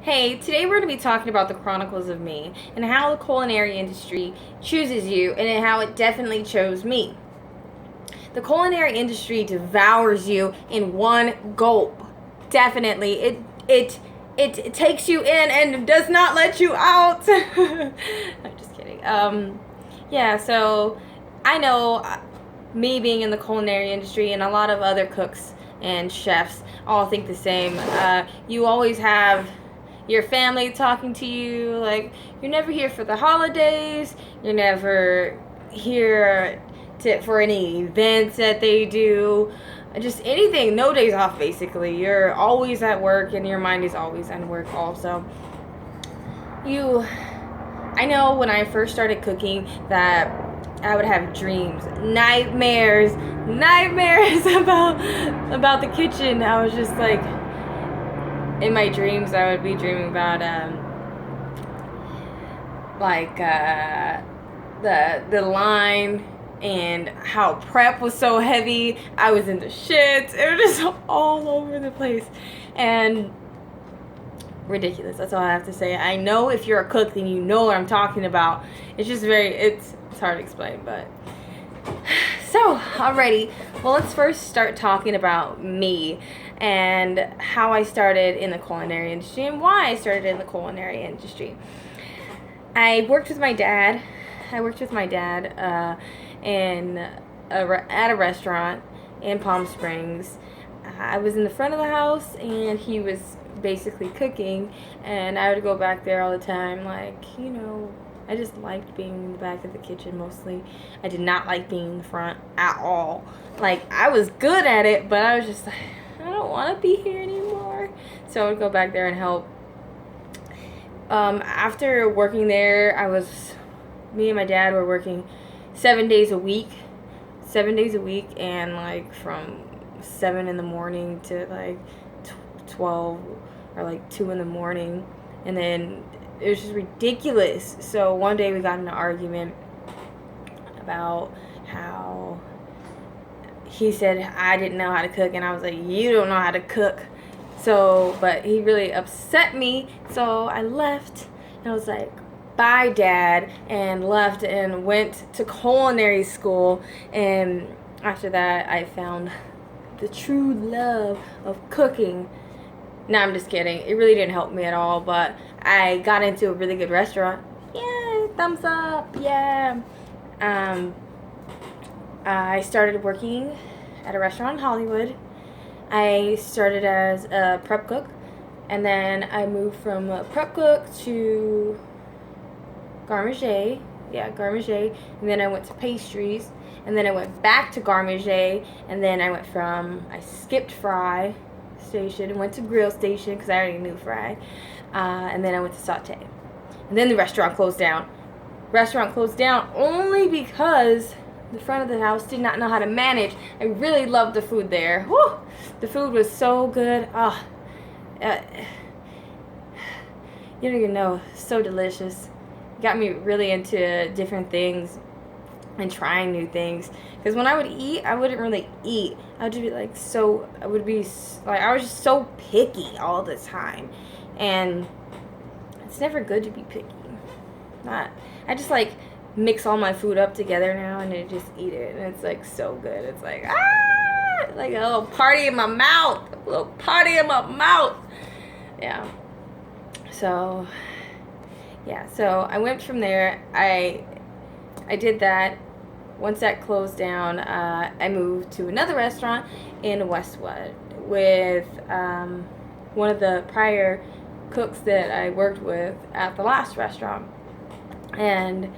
Hey, today we're going to be talking about the Chronicles of Me and how the culinary industry chooses you and how it definitely chose me. The culinary industry devours you in one gulp. Definitely. It takes you in and does not let you out. I'm just kidding. Yeah, so I know me being in the culinary industry and a lot of other cooks and chefs all think the same. You always have your family talking to you, like you're never here for the holidays, you're never here for any events that they do, just anything, no days off basically. You're always at work and your mind is always on work also. I know when I first started cooking that I would have dreams, nightmares about the kitchen. I was just like, in my dreams I would be dreaming about the line and how prep was so heavy. I was in the shits. It was just all over the place and ridiculous. That's all I have to say. I know if you're a cook, then you know what I'm talking about. It's just it's hard to explain, but so alrighty. Well, let's first start talking about me and how I started in the culinary industry and why I started in the culinary industry. I worked with my dad. At a restaurant in Palm Springs. I was in the front of the house and he was basically cooking, and I would go back there all the time. I just liked being in the back of the kitchen mostly. I did not like being in the front at all. Like, I was good at it, but I was just like, I don't want to be here anymore. So I would go back there and help. After working there, me and my dad were working 7 days a week, and like from 7 in the morning to like 12 or like 2 in the morning, and then it was just ridiculous. So one day we got in an argument about how he said I didn't know how to cook, and I was like, you don't know how to cook. So, but he really upset me, so I left, and I was like, bye, Dad, and left and went to culinary school. And after that, I found the true love of cooking. No, I'm just kidding. It really didn't help me at all, but I got into a really good restaurant. Yeah, thumbs up, yeah. I started working at a restaurant in Hollywood. I started as a prep cook, and then I moved from a prep cook to garde manger. Yeah, garde manger. And then I went to pastries, and then I went back to garde manger, and then I skipped fry station and went to grill station because I already knew fry, and then I went to saute. And then the restaurant closed down. Only because the front of the house did not know how to manage. I really loved the food there. Whew! The food was so good. You don't even know. So delicious. Got me really into different things and trying new things. Because when I would eat, I wouldn't really eat. I would just be like I was just so picky all the time. And it's never good to be picky. I just like mix all my food up together now and then just eat it, and it's like so good. It's like like a little party in my mouth. Yeah. So I went from there. I did that. Once that closed down, I moved to another restaurant in Westwood with one of the prior cooks that I worked with at the last restaurant, and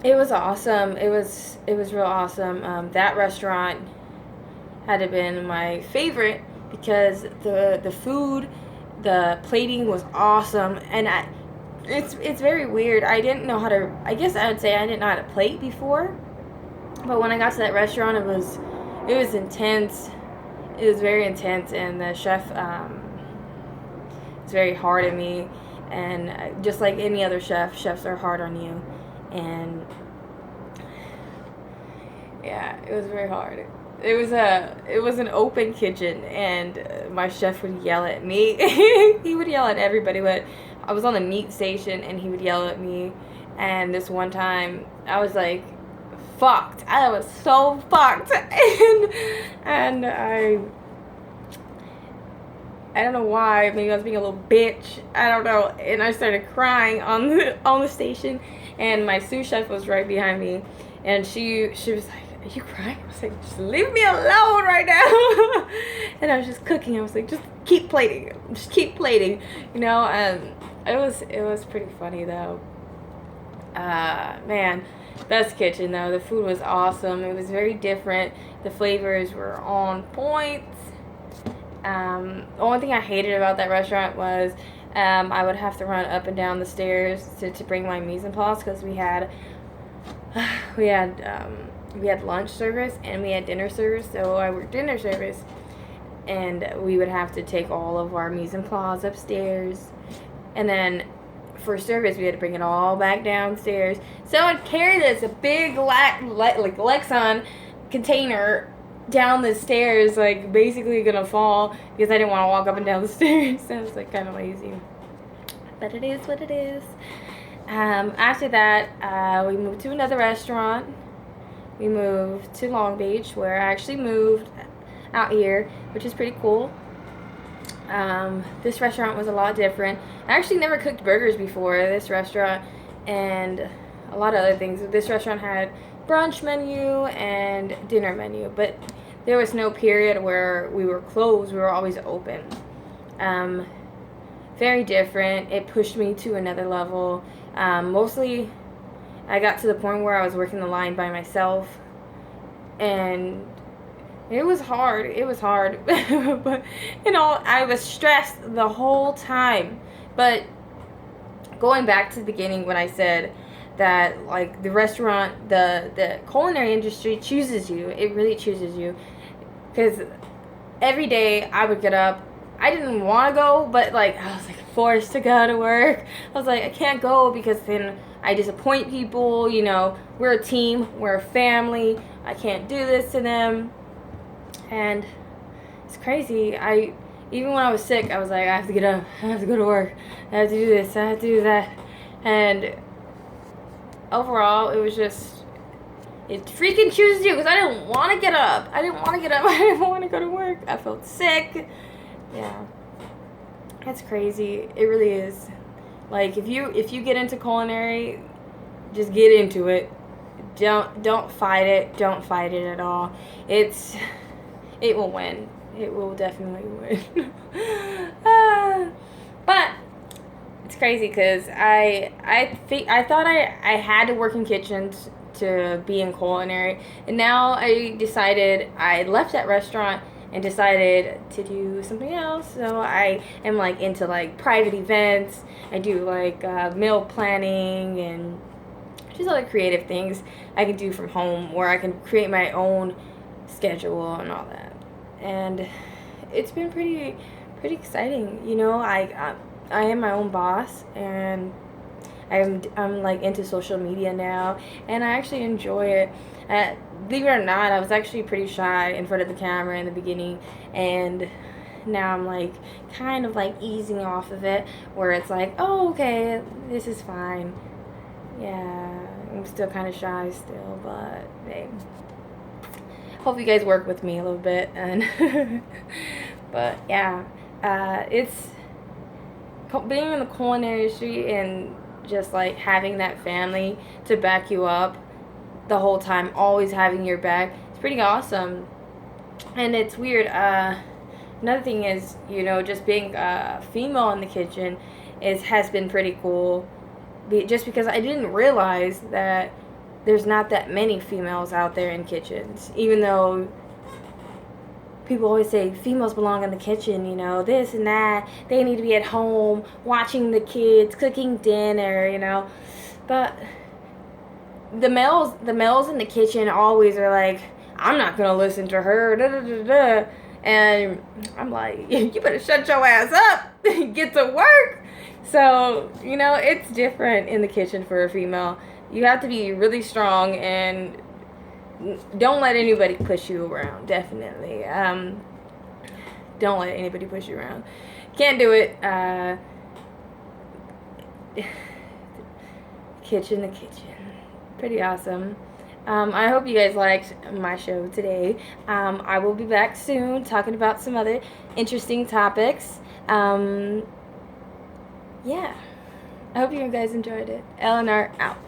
it was awesome. It was real awesome. That restaurant had to been my favorite because the food, the plating was awesome, and it's very weird. I didn't know how to. I guess I would say I didn't know how to plate before, but when I got to that restaurant, it was intense. It was very intense, and the chef was very hard on me, and just like any other chefs are hard on you. And yeah, it was very hard. it was an open kitchen, and my chef would yell at me. He would yell at everybody, but I was on the meat station, and he would yell at me. And this one time, I was like, fucked. I was so fucked, and I don't know why. Maybe I was being a little bitch. I don't know. And I started crying on the station, and my sous chef was right behind me, and she was like, "Are you crying?" I was like, "Just leave me alone right now." And I was just cooking. I was like, "Just keep plating. Just keep plating." You know. It was pretty funny though. Man, best kitchen though. The food was awesome. It was very different. The flavors were on point. The only thing I hated about that restaurant was I would have to run up and down the stairs to bring my mise en place, because we had lunch service and we had dinner service. So I worked dinner service, and we would have to take all of our mise en place upstairs, and then for service we had to bring it all back downstairs. So I'd carry this big like Lexan container down the stairs, like basically gonna fall, because I didn't want to walk up and down the stairs. So I was like kind of lazy, but it is what it is. After that, we moved to another restaurant. We moved to Long Beach, where I actually moved out here, which is pretty cool. This restaurant was a lot different. I actually never cooked burgers before this restaurant, and a lot of other things. This restaurant had brunch menu and dinner menu, but there was no period where we were closed. We were always open. Very different. It pushed me to another level. Mostly I got to the point where I was working the line by myself, and it was hard. But I was stressed the whole time. But going back to the beginning, when I said that, like, the restaurant, the culinary industry chooses you. It really chooses you, because every day I would get up. I didn't want to go, but like I was like forced to go to work. I was like, I can't go because then I disappoint people. You know, we're a team, we're a family. I can't do this to them, and it's crazy. Even when I was sick, I was like, I have to get up. I have to go to work. I have to do this. I have to do that, and overall, it freaking chooses you, because I didn't want to get up. I didn't want to go to work. I felt sick. Yeah. That's crazy. It really is. Like, if you get into culinary, just get into it. Don't fight it. Don't fight it at all. It will win. It will definitely win. But it's crazy, because I thought I had to work in kitchens to be in culinary, and now I left that restaurant and decided to do something else. So I am like into like private events. I do like meal planning and just other creative things I can do from home, where I can create my own schedule and all that. And it's been pretty exciting. You know, I am my own boss, and I'm like into social media now, and I actually enjoy it. Believe it or not, I was actually pretty shy in front of the camera in the beginning, and now I'm like kind of like easing off of it, where it's like, oh, okay, this is fine. Yeah, I'm still kind of shy still, but hey, hope you guys work with me a little bit. And but yeah, it's being in the culinary industry and just like having that family to back you up the whole time, always having your back. It's pretty awesome. And it's weird. Another thing is, you know, just being a female in the kitchen has been pretty cool. Just because I didn't realize that there's not that many females out there in kitchens, even though people always say females belong in the kitchen, you know, this and that. They need to be at home watching the kids, cooking dinner, you know. But the males in the kitchen always are like, I'm not gonna listen to her, da da da da. And I'm like, you better shut your ass up and get to work. So, you know, it's different in the kitchen for a female. You have to be really strong and don't let anybody push you around. Definitely. Don't let anybody push you around. Can't do it. The kitchen. Pretty awesome. I hope you guys liked my show today. I will be back soon talking about some other interesting topics. Yeah. I hope you guys enjoyed it. Eleanor out.